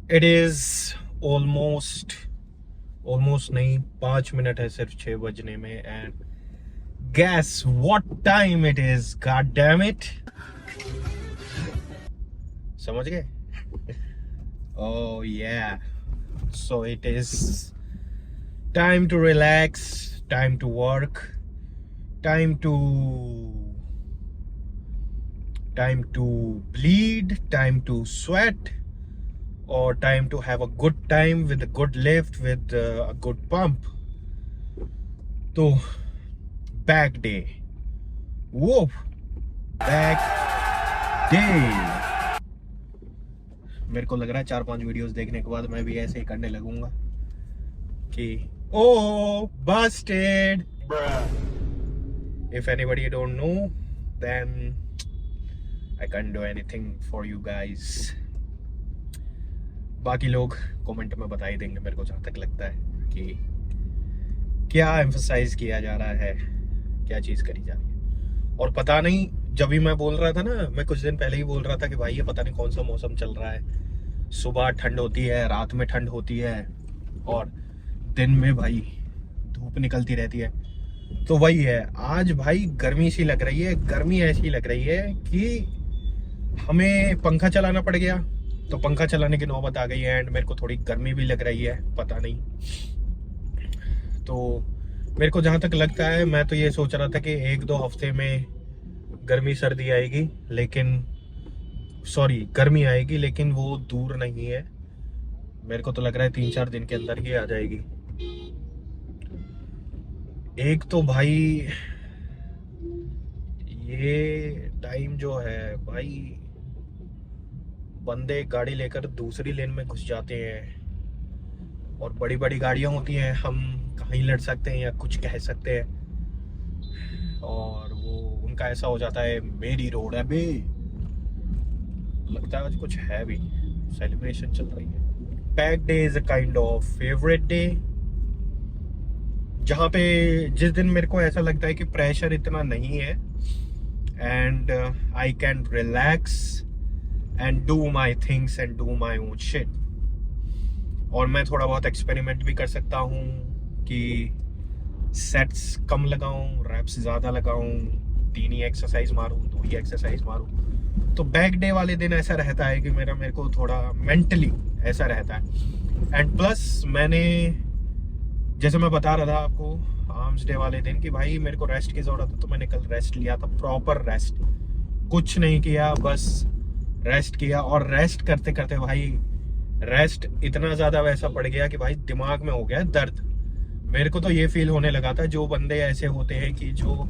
It is almost almost नहीं, 5 minute है सिर्फ 6 बजने में। And guess what time it is, god damn it. समझ गए? Oh yeah, so it is time to relax, time to work, time to time to bleed, time to sweat, or time to have a good time with a good lift, with a good pump. तो back day, वो back day. मेरे को लग रहा है 4-5 videos देखने के बाद मैं भी ऐसे ही करने लगूंगा कि ओ Busted. If anybody don't know, then I can't do anything for you guys. बाकी लोग कमेंट में बता ही देंगे मेरे को जहाँ तक लगता है कि क्या एम्फसाइज किया जा रहा है, क्या चीज़ करी जा रही है। और पता नहीं, जब भी मैं बोल रहा था ना, मैं कुछ दिन पहले ही बोल रहा था कि भाई ये पता नहीं कौन सा मौसम चल रहा है, सुबह ठंड होती है, रात में ठंड होती है, और दिन में भाई धूप निकलती रहती है। तो वही है, आज भाई गर्मी सी लग रही है, गर्मी ऐसी लग रही है कि हमें पंखा चलाना पड़ गया, तो पंखा चलाने की नौबत आ गई है। एंड मेरे को थोड़ी गर्मी भी लग रही है, पता नहीं। तो मेरे को जहाँ तक लगता है, मैं तो ये सोच रहा था कि 1-2 हफ्ते में गर्मी सर्दी आएगी, लेकिन सॉरी गर्मी आएगी, लेकिन वो दूर नहीं है। मेरे को तो लग रहा है 3-4 दिन के अंदर ही आ जाएगी। एक तो भाई ये टाइम जो है भाई, बंदे गाड़ी लेकर दूसरी लेन में घुस जाते हैं, और बड़ी बड़ी गाड़ियां होती हैं, हम कहीं लड़ सकते हैं या कुछ कह सकते हैं, और वो उनका ऐसा हो जाता है मेरी रोड है बे। लगता है आज कुछ है भी, सेलिब्रेशन चल रही है। Pack day is a kind of favourite day, जहाँ पे जिस दिन मेरे को ऐसा लगता है कि प्रेशर इतना नहीं है, and I can relax and do my things and do my own shit. और मैं थोड़ा बहुत एक्सपेरिमेंट भी कर सकता हूँ कि सेट्स कम लगाऊं, रैप्स ज़्यादा लगाऊं, 3 ही एक्सरसाइज मारूं, 2 ही एक्सरसाइज मारूं। तो बैक डे वाले दिन ऐसा रहता है कि मेरे को थोड़ा मेंटली ऐसा रहता है। एंड प्लस मैंने, जैसे मैं बता रहा था आपको आर्म्स डे वाले दिन, कि भाई मेरे को रेस्ट की ज़रूरत है, तो मैंने कल रेस्ट लिया था, प्रॉपर रेस्ट, कुछ नहीं किया, बस रेस्ट किया। और रेस्ट करते करते भाई, रेस्ट इतना ज़्यादा वैसा पड़ गया कि भाई दिमाग में हो गया दर्द। मेरे को तो ये फील होने लगा था, जो बंदे ऐसे होते हैं कि जो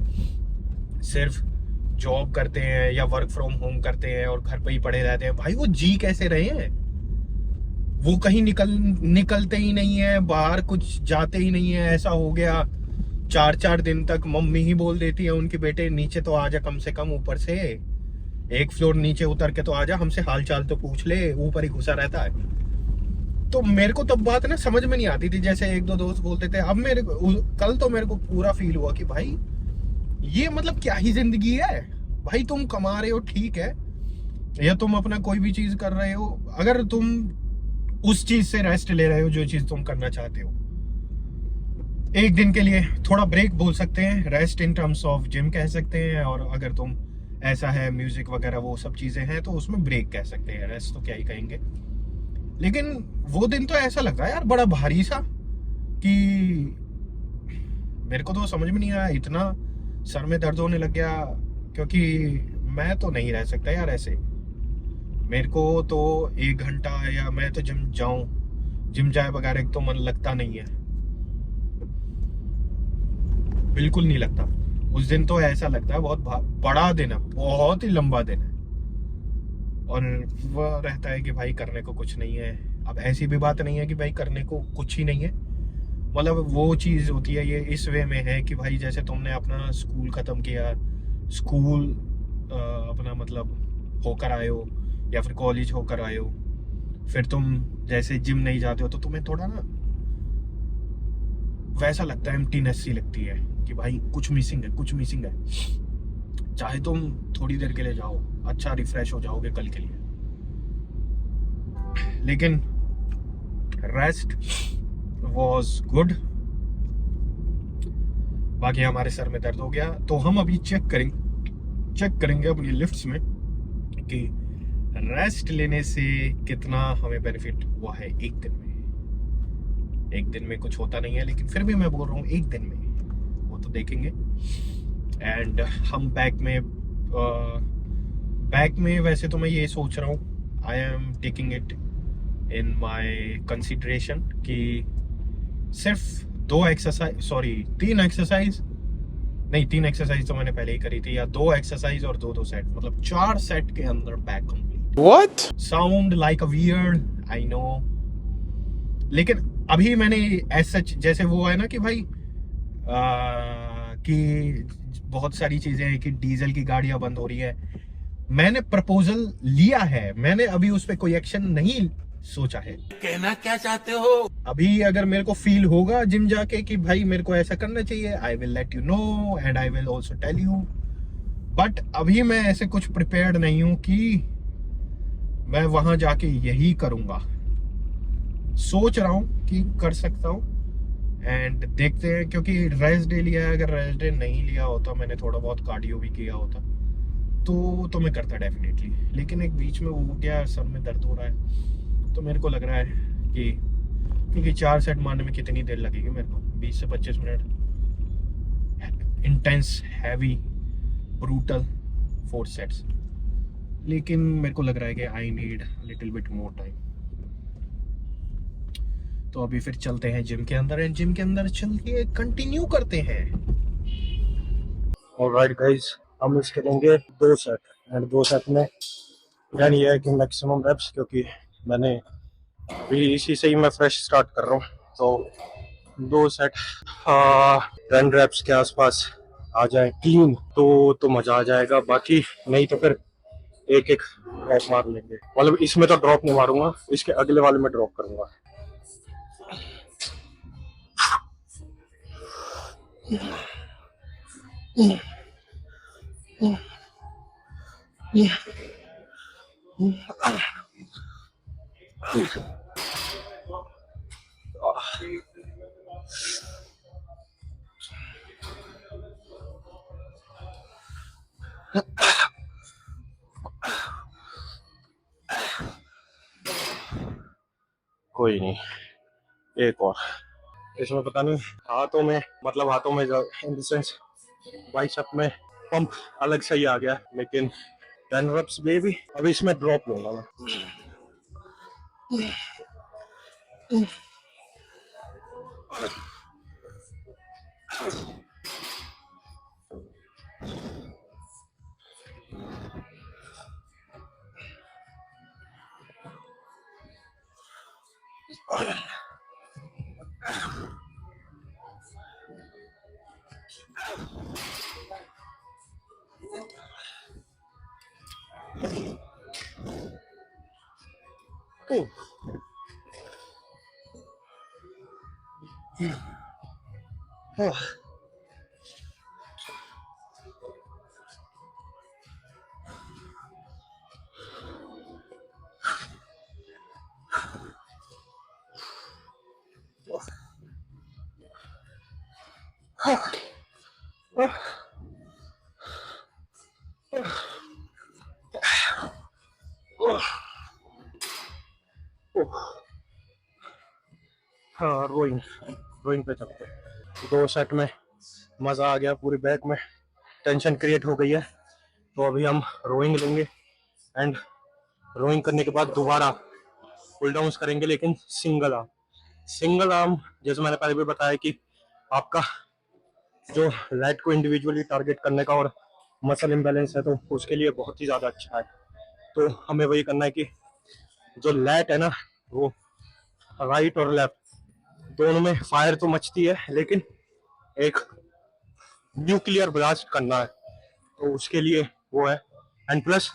सिर्फ जॉब करते हैं या वर्क फ्रॉम होम करते हैं और घर पे ही पड़े रहते हैं, भाई वो जी कैसे रहे हैं। वो कहीं निकलते ही नहीं है, बाहर कुछ जाते ही नहीं है। ऐसा हो गया 4-4 दिन तक मम्मी ही बोल देती है उनके बेटे नीचे तो आजा, कम से कम ऊपर से 1 फ्लोर नीचे उतर के तो आजा, हमसे हाल चाल तो पूछ ले, ऊपर ही घुसा रहता है। तो मेरे को तब बात ना समझ में नहीं आती थी, जैसे 1-2 दोस्त बोलते थे। अब कल तो मेरे को पूरा फील हुआ कि भाई ये मतलब क्या ही जिंदगी है। भाई तुम कमा रहे हो ठीक है, या तुम अपना कोई भी चीज कर रहे हो, अगर तुम उस चीज से रेस्ट ले रहे हो जो चीज तुम करना चाहते हो, एक दिन के लिए थोड़ा ब्रेक बोल सकते हैं, rest in terms of gym कह सकते हैं। और अगर तुम ऐसा है म्यूजिक वगैरह वो सब चीजें हैं, तो उसमें ब्रेक कह सकते हैं, रेस्ट तो क्या ही कहेंगे। लेकिन वो दिन तो ऐसा लगता है यार बड़ा भारी सा, कि मेरे को तो समझ में नहीं आया, इतना सर में दर्द होने लग गया, क्योंकि मैं तो नहीं रह सकता यार ऐसे। मेरे को तो 1 घंटा, या मैं तो जिम जाए बगैर एक तो मन लगता नहीं है, बिल्कुल नहीं लगता। उस दिन तो ऐसा लगता है बहुत बड़ा दिन है, बहुत ही लंबा दिन है, और वह रहता है कि भाई करने को कुछ नहीं है। अब ऐसी भी बात नहीं है कि भाई करने को कुछ ही नहीं है, मतलब वो चीज़ होती है, ये इस वे में है कि भाई जैसे तुमने अपना स्कूल ख़त्म किया, स्कूल अपना मतलब होकर आए हो, या फिर कॉलेज होकर आए हो, फिर तुम जैसे जिम नहीं जाते हो, तो तुम्हें थोड़ा ना वैसा लगता है, एम्प्टीनेस सी लगती है कि भाई कुछ मिसिंग है, कुछ मिसिंग है। चाहे तुम थोड़ी देर के लिए जाओ, अच्छा रिफ्रेश हो जाओगे कल के लिए, लेकिन रेस्ट वॉज गुड। बाकी हमारे सर में दर्द हो गया, तो हम अभी चेक करेंगे अपनी लिफ्ट्स में कि रेस्ट लेने से कितना हमें बेनिफिट हुआ है एक दिन में। एक दिन में कुछ होता नहीं है, लेकिन फिर भी मैं बोल रहा हूँ एक दिन में, वो तो देखेंगे। एंड हम बैक में वैसे तो मैं ये सोच रहा हूँ, I am taking it in my consideration कि सिर्फ 3 एक्सरसाइज तो मैंने पहले ही करी थी, या 2 एक्सरसाइज और 2 सेट, मतलब 4 सेट के अंदर back complete. What? Sound like a weird, I know, लेकिन अभी मैंने एज सच, जैसे वो है ना कि भाई कि बहुत सारी चीजें हैं कि डीजल की गाड़ियां बंद हो रही है, मैंने प्रपोजल लिया है, मैंने अभी उस पर कोई एक्शन नहीं सोचा है। कहना क्या चाहते हो? अभी अगर मेरे को फील होगा जिम जाके कि भाई मेरे को ऐसा करना चाहिए, I will let you know and I will also tell you. But अभी मैं ऐसे कुछ प्रिपेयर्ड नहीं हूं कि मैं वहां जाके यही करूंगा। सोच रहा हूं कि कर सकता हूं एंड देखते हैं, क्योंकि रेस्ट डे लिया है। अगर रेस्ट डे नहीं लिया होता, मैंने थोड़ा बहुत कार्डियो भी किया होता, तो मैं करता डेफिनेटली। लेकिन एक बीच में वो हो गया, सर में दर्द हो रहा है, तो मेरे को लग रहा है कि क्योंकि 4 सेट मारने में कितनी देर लगेगी मेरे को, 20 से 25 minute, intense heavy brutal 4 sets. लेकिन मेरे को लग रहा है कि I need little bit more time. तो अभी फिर चलते हैं जिम के अंदर, एंड जिम के अंदर चल के कंटिन्यू करते हैं। ऑलराइट गाइस, हम इसके लेंगे 2 सेट, एंड 2 सेट में प्लान ये है कि मैक्सिमम रेप्स, क्योंकि मैंने भी इसी से ही मैं फ्रेश स्टार्ट कर रहा हूँ, तो 2 सेट 10 रेप्स के आसपास आ जाए क्लीन तो मजा आ जाएगा। बाकी नहीं तो फिर एक ड्रॉप मार लेंगे, मतलब इसमें तो ड्रॉप नहीं मारूंगा, इसके अगले वाले में ड्रॉप करूंगा। कोई नहीं, एक और। इसमें पता नहीं हाथों में, मतलब हाथों में इन द सेंस बाइसेप में पंप अलग से ही आ गया, लेकिन 10 रेप्स बेबी। अभी इसमें ड्रॉप लूंगा मैं। हाँ, रोइंग पे चलते हैं। 2 सेट में मजा आ गया, पूरी बैक में टेंशन क्रिएट हो गई है, तो अभी हम रोइंग लेंगे, एंड रोइंग करने के बाद दोबारा पुल डाउन्स करेंगे, लेकिन सिंगल आर्म। जैसे मैंने पहले भी बताया कि आपका जो लैट को इंडिविजुअली टारगेट करने का और मसल इम्बैलेंस है, तो उसके लिए बहुत ही ज़्यादा अच्छा है। तो हमें वही करना है कि जो लैट है ना, वो राइट और लेफ्ट दोनों में फायर तो मचती है, लेकिन एक न्यूक्लियर ब्लास्ट करना है, तो उसके लिए वो है। एंड प्लस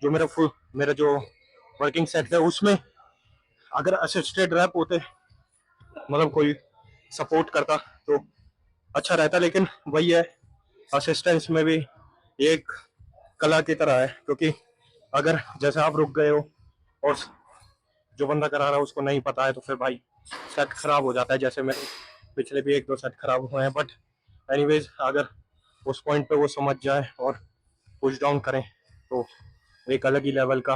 जो मेरा जो वर्किंग सेट है, उसमें अगर असिस्टेड रैप होते, मतलब कोई सपोर्ट करता तो अच्छा रहता, लेकिन वही है, असिस्टेंस में भी एक कला की तरह है, क्योंकि अगर जैसे आप रुक गए हो और जो बंदा करा रहा है उसको नहीं पता है तो फिर भाई सेट खराब हो जाता है, जैसे मेरे पिछले भी 1-2 सेट खराब हुए हैं। बट एनीवेज अगर उस पॉइंट पे वो समझ जाए और पुश डाउन करें तो एक अलग ही लेवल का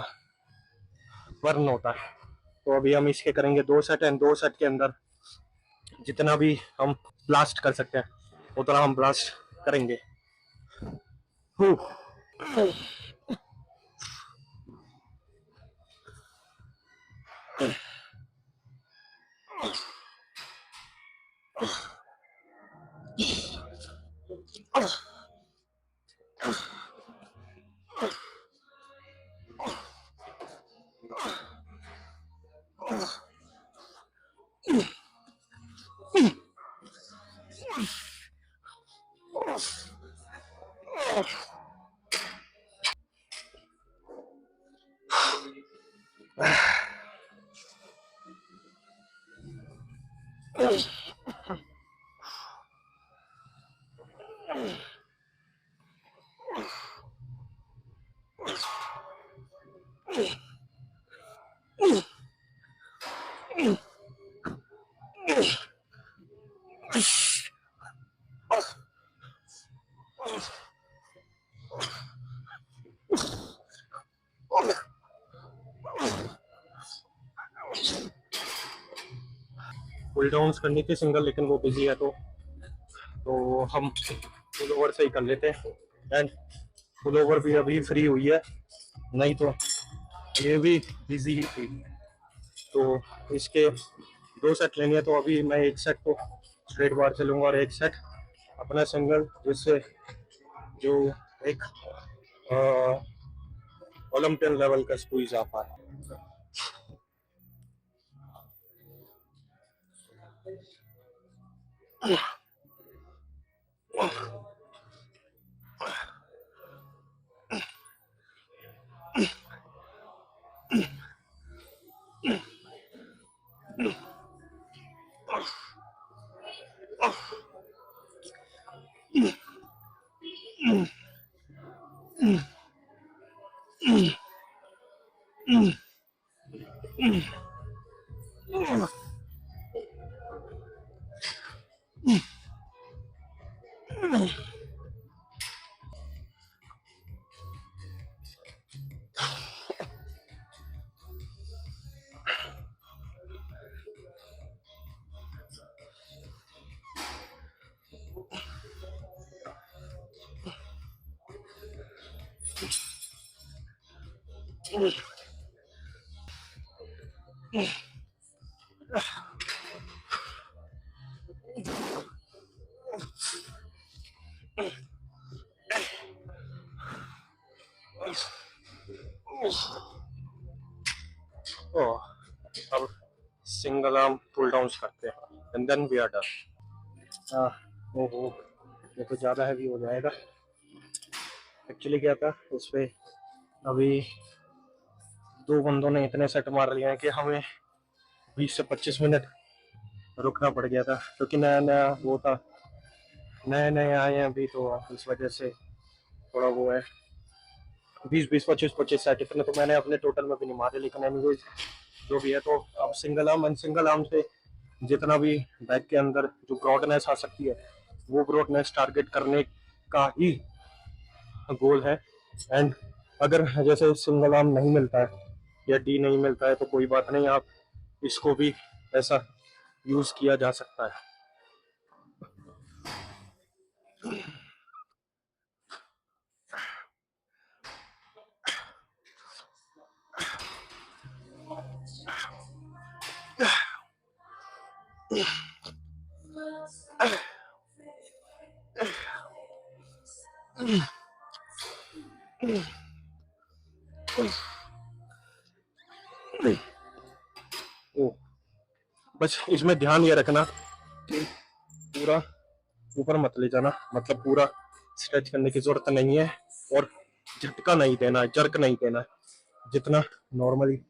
बर्न होता है। तो अभी हम इसके करेंगे 2 सेट एंड 2 सेट के अंदर जितना भी हम ब्लास्ट कर सकते हैं उतना हम ब्लास्ट करेंगे। पुल डाउन करनी थी सिंगल, लेकिन वो बिजी है तो हम पुल ओवर से ही कर लेते हैं। एंड पुल ओवर भी अभी फ्री हुई है, नहीं तो ये भी बिजी ही थी। तो इसके 2 सेट लेंगे है, तो अभी मैं एक सेट को स्ट्रेट बार से लूंगा और एक सेट अपना सिंगल, जिससे जो एक ओलंपियन लेवल का स्क्वीज आ पाए। अब सिंगल आर्म पुल डाउन करते हैं and then we are done. ओहो, ये तो ज़्यादा हैवी हो जाएगा। एक्चुअली क्या था, उस पे अभी 2 बंदों ने इतने सेट मार लिए हैं कि हमें 20 से 25 मिनट रुकना पड़ गया था, क्योंकि नया नया वो था, नए नए आए हैं अभी, तो इस वजह से थोड़ा वो है। 20-20, 25-25 सेट इतने तो मैंने अपने टोटल में भी नहीं मारे, लेकिन एनीवेज जो भी है। तो अब सिंगल आर्म से जितना भी बैक के अंदर जो ब्रॉडनेस आ सकती है वो ब्रॉडनेस टारगेट करने का ही गोल है। एंड अगर जैसे सिंगल आर्म नहीं मिलता है या डी नहीं मिलता है तो कोई बात नहीं, आप इसको भी ऐसा यूज किया जा सकता है। ओ, बस इसमें ध्यान ये रखना कि पूरा ऊपर मत ले जाना, मतलब पूरा स्ट्रेच करने की जरूरत नहीं है, और झटका नहीं देना है, जर्क नहीं देना है। जितना नॉर्मली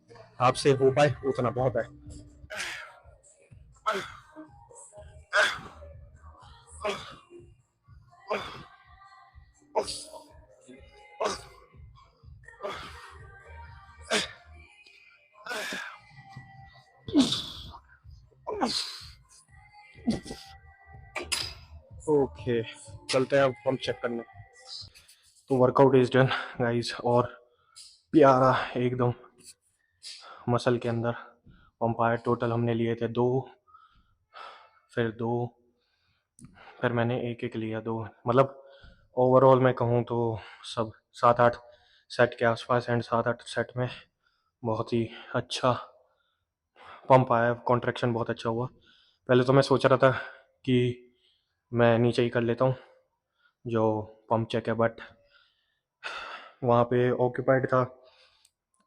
आपसे हो पाए उतना बहुत है। ओके, चलते हैं अब हम चेक करने। तो वर्कआउट इज डन गाइस, और प्यारा एकदम मसल के अंदर पंप आया। टोटल हमने लिए थे 2, फिर 2, फिर मैंने एक एक लिया 2, मतलब ओवरऑल मैं कहूँ तो सब 7-8 सेट के आसपास, एंड 7-8 सेट में बहुत ही अच्छा पंप आया, कॉन्ट्रैक्शन बहुत अच्छा हुआ। पहले तो मैं सोच रहा था कि मैं नीचे ही कर लेता हूँ जो पंप चेक है, बट वहाँ पे ऑक्यूपाइड था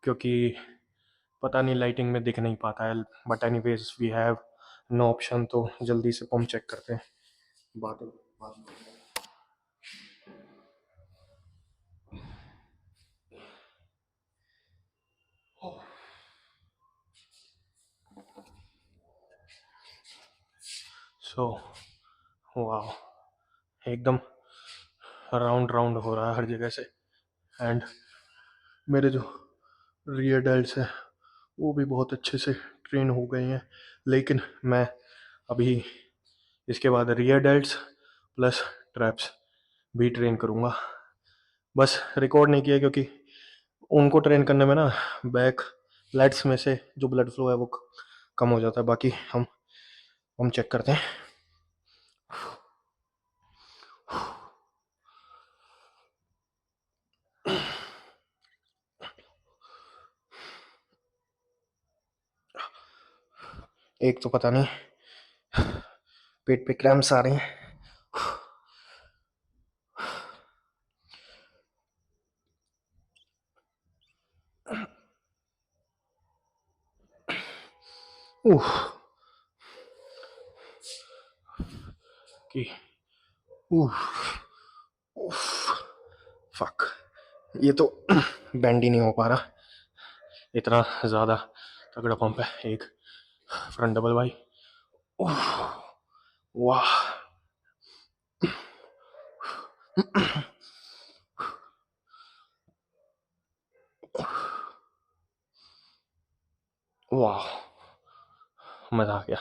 क्योंकि पता नहीं लाइटिंग में दिख नहीं पाता है। But anyways we have no option, तो जल्दी से पंप चेक करते हैं। बात सो वाह, एकदम राउंड राउंड हो रहा है हर जगह से। एंड मेरे जो रियर डेल्ट्स हैं वो भी बहुत अच्छे से ट्रेन हो गए हैं, लेकिन मैं अभी इसके बाद रियर डेल्ट्स प्लस ट्रैप्स भी ट्रेन करूँगा। बस रिकॉर्ड नहीं किया क्योंकि उनको ट्रेन करने में ना बैक लेट्स में से जो ब्लड फ्लो है वो कम हो जाता है। बाकी हम चेक करते हैं। एक तो पता नहीं पेट पे क्रैम्प्स आ रहे हैं। उह कि उह उफ फक, ये तो बैंड ही नहीं हो पा रहा, इतना ज़्यादा तगड़ा पंप है। एक फ्रंट डबल बाई, वाह वाह, मज़ा आ गया।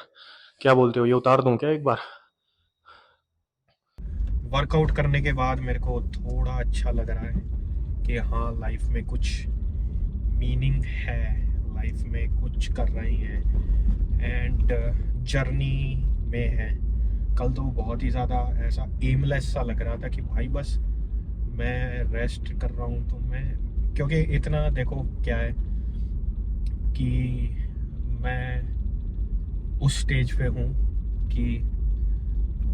क्या बोलते हो, ये उतार दूं क्या एक बार? वर्कआउट करने के बाद मेरे को थोड़ा अच्छा लग रहा है कि हाँ, लाइफ में कुछ मीनिंग है, लाइफ में कुछ कर रहे हैं एंड जर्नी में है। कल तो बहुत ही ज़्यादा ऐसा एमलेस सा लग रहा था कि भाई बस मैं रेस्ट कर रहा हूँ, तो मैं क्योंकि इतना देखो क्या है कि मैं उस स्टेज पे हूँ कि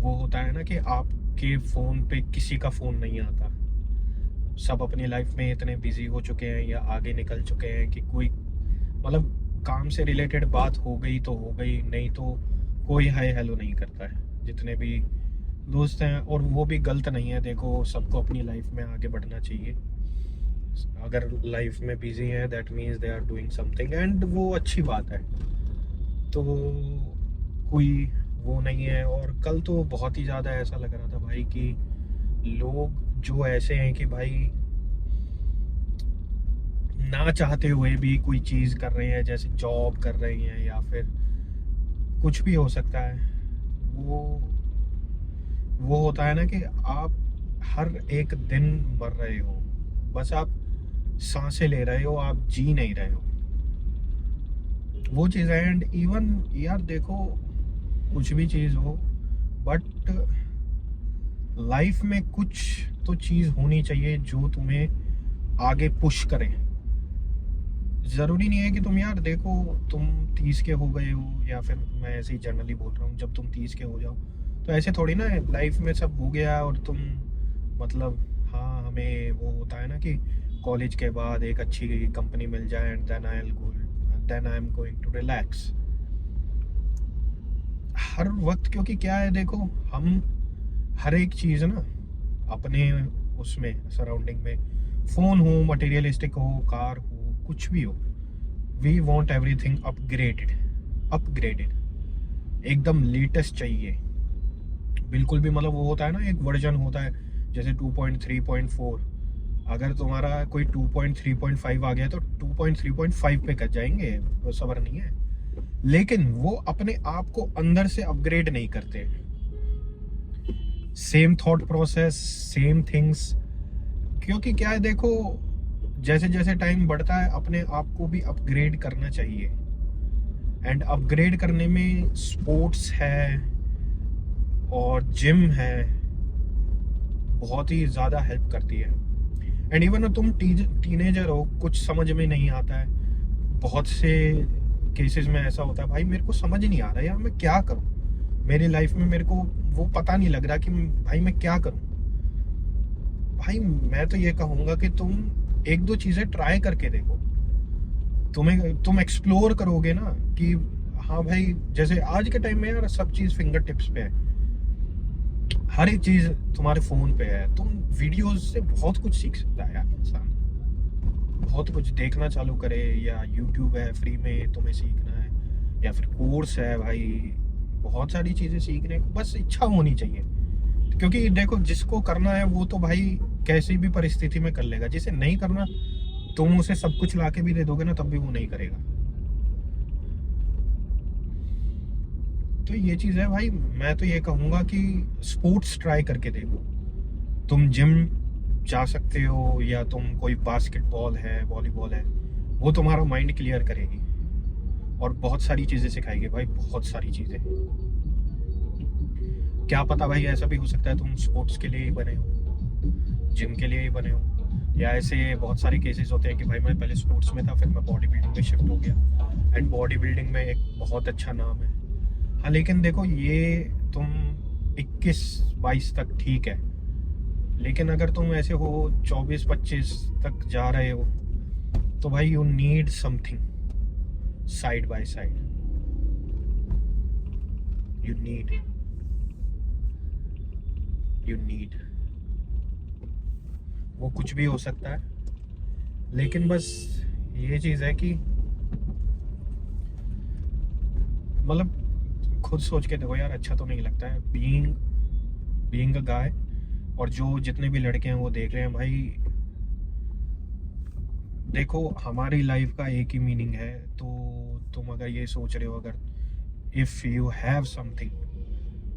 वो होता है ना कि आपके फ़ोन पे किसी का फ़ोन नहीं आता, सब अपनी लाइफ में इतने बिजी हो चुके हैं या आगे निकल चुके हैं कि कोई मतलब काम से रिलेटेड बात हो गई तो हो गई, नहीं तो कोई हाय हेलो नहीं करता है जितने भी दोस्त हैं। और वो भी गलत नहीं है, देखो सबको अपनी लाइफ में आगे बढ़ना चाहिए। अगर लाइफ में बिजी है that means they are doing something and वो अच्छी बात है। तो कोई वो नहीं है। और कल तो बहुत ही ज़्यादा ऐसा लग रहा था भाई कि लोग जो ऐसे हैं कि भाई ना चाहते हुए भी कोई चीज़ कर रहे हैं, जैसे जॉब कर रहे हैं या फिर कुछ भी हो सकता है। वो होता है ना कि आप हर एक दिन मर रहे हो, बस आप सांसें ले रहे हो, आप जी नहीं रहे हो, वो चीज़ है। एंड इवन यार देखो, कुछ भी चीज़ हो बट लाइफ में कुछ तो चीज़ होनी चाहिए जो तुम्हें आगे पुश करे। ज़रूरी नहीं है कि तुम यार देखो तुम 30 के हो गए हो, या फिर मैं ऐसे ही जनरली बोल रहा हूँ, जब तुम 30 के हो जाओ तो ऐसे थोड़ी ना लाइफ में सब हो गया और तुम मतलब हाँ, हमें वो होता है ना कि कॉलेज के बाद एक अच्छी कंपनी मिल जाए and then I am going to relax हर वक्त। क्योंकि क्या है देखो, हम हर एक चीज़ ना अपने उसमें सराउंडिंग में, फ़ोन हो, मटेरियलिस्टिक हो, कार हो, कुछ भी हो, वी वॉन्ट एवरीथिंग अपग्रेडेड एकदम लेटेस्ट चाहिए। बिल्कुल भी मतलब वो होता है ना, एक वर्जन होता है जैसे 2.3.4, अगर तुम्हारा कोई 2.3.5 आ गया तो 2.3.5 पे कट जाएंगे, वो सबर नहीं है। लेकिन वो अपने आप को अंदर से अपग्रेड नहीं करते। Same thought process, same things. क्योंकि क्या है, देखो, जैसे जैसे टाइम बढ़ता है अपने आप को भी अपग्रेड करना चाहिए। एंड अपग्रेड करने में स्पोर्ट्स है और जिम है, बहुत ही ज़्यादा हेल्प करती है। एंड इवन तुम टीनेजर हो, कुछ समझ में नहीं आता है, बहुत से केसेस में ऐसा होता है, भाई मेरे को समझ नहीं आ रहा यार, मैं क्या करूं मेरी लाइफ में, मेरे को वो पता नहीं लग रहा कि भाई मैं क्या करूं। भाई मैं तो ये कहूंगा कि तुम एक दो चीजें ट्राई करके देखो। तुम एक्सप्लोर करोगे ना कि हाँ भाई, जैसे आज के टाइम में यार सब चीज फिंगर टिप्स पे है, हर एक चीज तुम्हारे फोन पे है। तुम वीडियोस से बहुत कुछ सीख सकता है यार इंसान, बहुत कुछ देखना चालू करे, या यूट्यूब है फ्री में तुम्हें सीखना है, या फिर कोर्स है भाई, बहुत सारी चीजें सीखने को, बस इच्छा होनी चाहिए। क्योंकि देखो, जिसको करना है वो तो भाई कैसी भी परिस्थिति में कर लेगा, जिसे नहीं करना तुम उसे सब कुछ लाके भी दे दोगे ना तब भी वो नहीं करेगा। तो ये चीज है भाई, मैं तो ये कहूंगा कि स्पोर्ट्स ट्राई करके देखो। तुम जिम जा सकते हो, या तुम कोई बास्केटबॉल है, वॉलीबॉल है, वो तुम्हारा माइंड क्लियर करेगी और बहुत सारी चीजें सिखाएगी भाई, बहुत सारी चीजें। क्या पता भाई, ऐसा भी हो सकता है तुम स्पोर्ट्स के लिए ही बने हो, जिम के लिए ही बने हो, या ऐसे बहुत सारे केसेस होते हैं कि भाई मैं पहले स्पोर्ट्स में था, फिर मैं बॉडी बिल्डिंग में शिफ्ट हो गया। एंड बॉडी बिल्डिंग में एक बहुत अच्छा नाम है। हाँ, लेकिन देखो, ये तुम 21-22 तक ठीक है, लेकिन अगर तुम ऐसे हो 24-25 तक जा रहे हो, तो भाई you need something side by side. You need वो कुछ भी हो सकता है, लेकिन बस ये चीज है कि मतलब खुद सोच के देखो यार, अच्छा तो नहीं लगता है बीइंग अ गाय। और जो जितने भी लड़के हैं वो देख रहे हैं भाई, देखो हमारी लाइफ का एक ही मीनिंग है। तो तुम अगर ये सोच रहे हो, अगर इफ़ यू हैव समथिंग,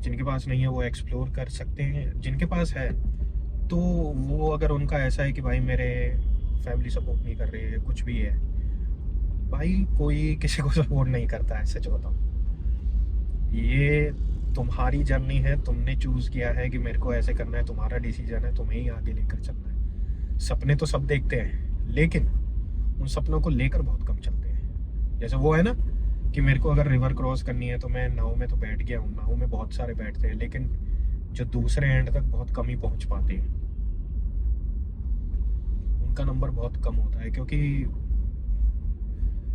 जिनके पास नहीं है वो एक्सप्लोर कर सकते हैं, जिनके पास है तो वो, अगर उनका ऐसा है कि भाई मेरे फैमिली सपोर्ट नहीं कर रही है, कुछ भी है, भाई कोई किसी को सपोर्ट नहीं करता है, सच बताऊं। ये तुम्हारी जर्नी है, तुमने चूज किया है कि मेरे को ऐसे करना है, तुम्हारा डिसीजन है, तुम्हें ही आगे लेकर चलना है। सपने तो सब देखते हैं, लेकिन उन सपनों को लेकर बहुत कम चलते हैं। जैसे वो है ना कि मेरे को अगर रिवर क्रॉस करनी है तो मैं नाव में तो बैठ गया हूँ, नाव में बहुत सारे बैठते हैं, लेकिन जो दूसरे एंड तक बहुत कम ही पहुंच पाते हैं, उनका नंबर बहुत कम होता है, क्योंकि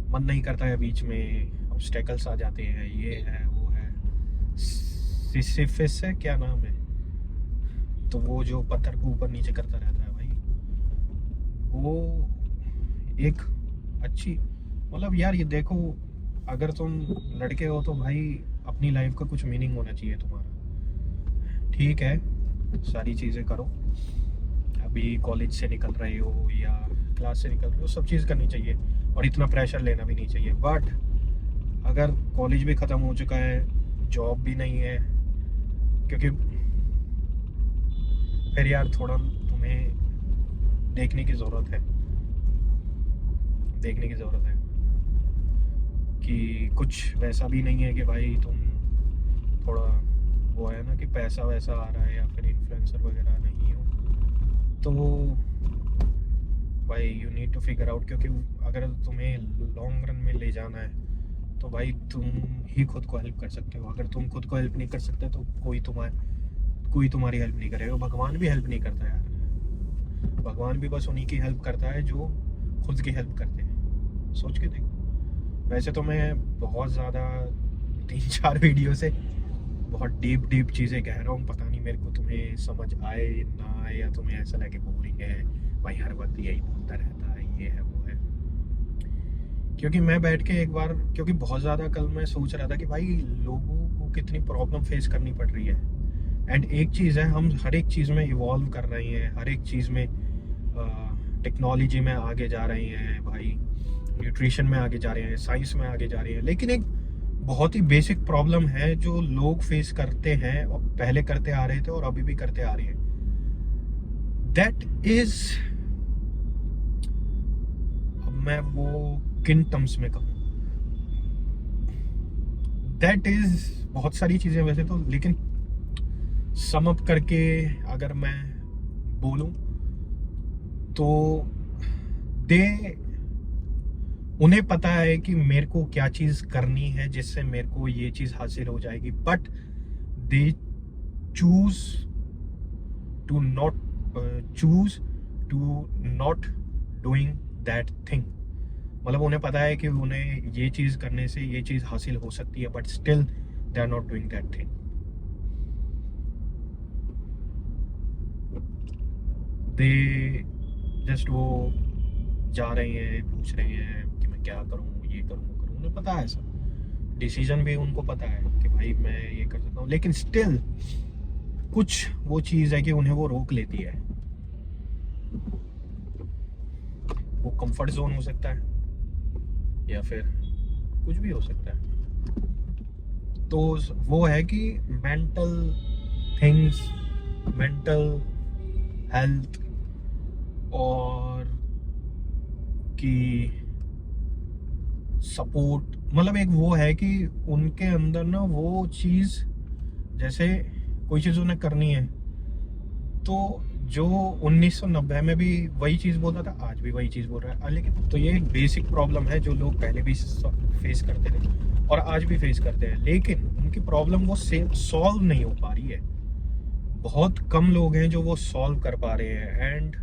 मन नहीं करता है, बीच में ऑब्स्टेकल्स आ जाते हैं, ये है वो है, सिसिफिस है क्या नाम है, तो वो जो पत्थर को ऊपर नीचे करता रहता है भाई, वो एक अच्छी, मतलब यार ये देखो, अगर तुम लड़के हो तो भाई अपनी लाइफ का कुछ मीनिंग होना चाहिए तुम्हारा। ठीक है, सारी चीज़ें करो, अभी कॉलेज से निकल रहे हो या क्लास से निकल रहे हो, सब चीज़ करनी चाहिए और इतना प्रेशर लेना भी नहीं चाहिए। बट अगर कॉलेज भी ख़त्म हो चुका है, जॉब भी नहीं है, क्योंकि फिर यार थोड़ा तुम्हें देखने की ज़रूरत है कि कुछ वैसा भी नहीं है कि भाई तुम थोड़ा वो है ना कि पैसा वैसा आ रहा है या फिर इन्फ्लुएंसर वगैरह नहीं हो, तो भाई you need to figure out. क्योंकि अगर तुम्हें लॉन्ग रन में ले जाना है तो भाई तुम ही खुद को हेल्प कर सकते हो। अगर तुम खुद को हेल्प नहीं कर सकते तो कोई तुम्हारी हेल्प नहीं करेगा। भगवान भी हेल्प नहीं करता यार, भगवान भी बस उन्हीं की हेल्प करता है जो खुद की हेल्प करते हैं। सोच के देखो। वैसे तो मैं बहुत ज़्यादा 3-4 वीडियो से बहुत डीप चीज़ें कह रहा हूँ, पता नहीं मेरे को तुम्हें समझ आए ना आए, या तुम्हें ऐसा लगे बोरिंग है भाई, हर वक्त यही बोलता रहता है, ये है वो है। क्योंकि मैं बैठ के एक बार, क्योंकि बहुत ज़्यादा कल मैं सोच रहा था कि भाई लोगों को कितनी प्रॉब्लम फेस करनी पड़ रही है। एंड एक चीज़ है, हम हर एक चीज़ में इवॉल्व कर रहे हैं, हर एक चीज़ में टेक्नोलॉजी में आगे जा रहे हैं भाई, न्यूट्रिशन में आगे जा रहे हैं, साइंस में आगे जा रहे हैं, लेकिन एक बहुत ही बेसिक प्रॉब्लम है जो लोग फेस करते हैं और पहले करते आ रहे थे और अभी भी करते आ रहे हैं. दैट इज, अब मैं वो किन टर्म्स में कहूँ, दैट इज बहुत सारी चीजें वैसे तो, लेकिन सम अप करके अगर मैं बोलूं तो दे उन्हें पता है कि मेरे को क्या चीज करनी है जिससे मेरे को ये चीज हासिल हो जाएगी, but they choose to not doing that thing. मतलब उन्हें पता है कि उन्हें ये चीज करने से ये चीज हासिल हो सकती है, but still they are not doing that thing. They just वो जा रहे हैं, पूछ रहे हैं कि मैं क्या करूं, ये करूं, वो करूं. उन्हें पता है सब, डिसीजन भी उनको पता है कि भाई मैं ये कर सकता हूं, लेकिन स्टिल कुछ वो चीज है कि उन्हें वो रोक लेती है. वो कंफर्ट जोन हो सकता है या फिर कुछ भी हो सकता है. तो वो है कि मेंटल थिंग्स, मेंटल हेल्थ और की सपोर्ट, मतलब एक वो है कि उनके अंदर ना वो चीज, जैसे कोई चीज उन्हें करनी है तो जो 1990 में भी वही चीज बोलता था आज भी वही चीज बोल रहा है. लेकिन तो ये एक बेसिक प्रॉब्लम है जो लोग पहले भी फेस करते थे और आज भी फेस करते हैं, लेकिन उनकी प्रॉब्लम वो सॉल्व नहीं हो पा रही है. बहुत कम लोग हैं जो वो सॉल्व कर पा रहे हैं, एंड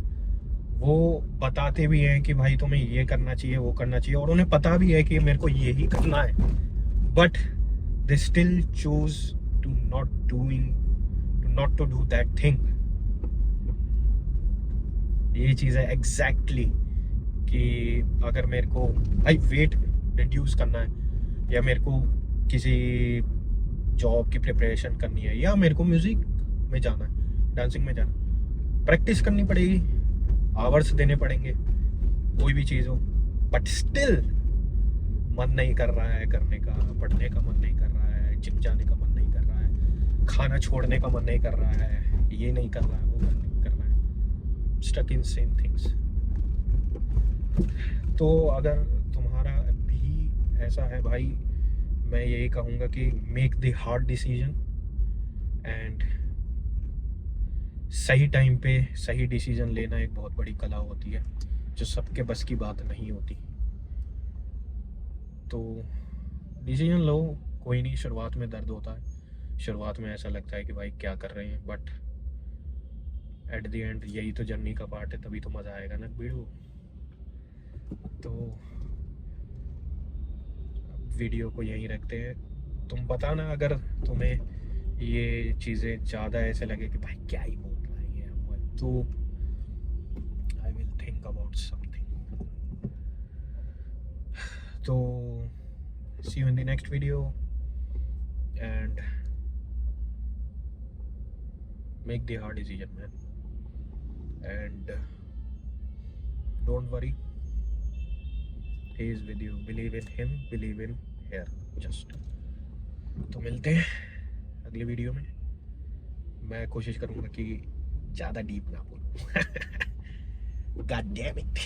वो बताते भी हैं कि भाई तुम्हें ये करना चाहिए, वो करना चाहिए, और उन्हें पता भी है कि मेरे को यही करना है, but they still choose to not to do that thing. ये चीज़ है एग्जैक्टली कि अगर मेरे को भाई वेट रिड्यूस करना है, या मेरे को किसी जॉब की प्रिपरेशन करनी है, या मेरे को म्यूजिक में जाना है, डांसिंग में जाना, प्रैक्टिस करनी पड़ेगी, आवर्स देने पड़ेंगे, कोई भी चीज़ हो, बट स्टिल मन नहीं कर रहा है करने का, पढ़ने का मन नहीं कर रहा है, जिम जाने का मन नहीं कर रहा है, खाना छोड़ने का मन नहीं कर रहा है, ये नहीं कर रहा है, वो नहीं कर रहा है, स्टक इन सेम थिंग्स. तो अगर तुम्हारा भी ऐसा है भाई, मैं यही कहूँगा कि make the hard decision, and सही टाइम पे सही डिसीजन लेना एक बहुत बड़ी कला होती है जो सबके बस की बात नहीं होती. तो डिसीजन लो, कोई नहीं, शुरुआत में दर्द होता है, शुरुआत में ऐसा लगता है कि भाई क्या कर रहे हैं, बट एट द एंड यही तो जर्नी का पार्ट है, तभी तो मज़ा आएगा ना वीडियो. तो वीडियो को यहीं रखते हैं. तुम बताना अगर तुम्हें ये चीज़ें ज़्यादा ऐसे लगे कि भाई क्या ही बोल रहा है ये, तो I will think about something. तो see you in the next video, and make the hard decision man, and don't worry, he is with you, believe in him, believe in here, just. तो मिलते हैं अगली video में. मैं कोशिश करूँगा कि ज़्यादा डीप ना बोलूँ. God damn it.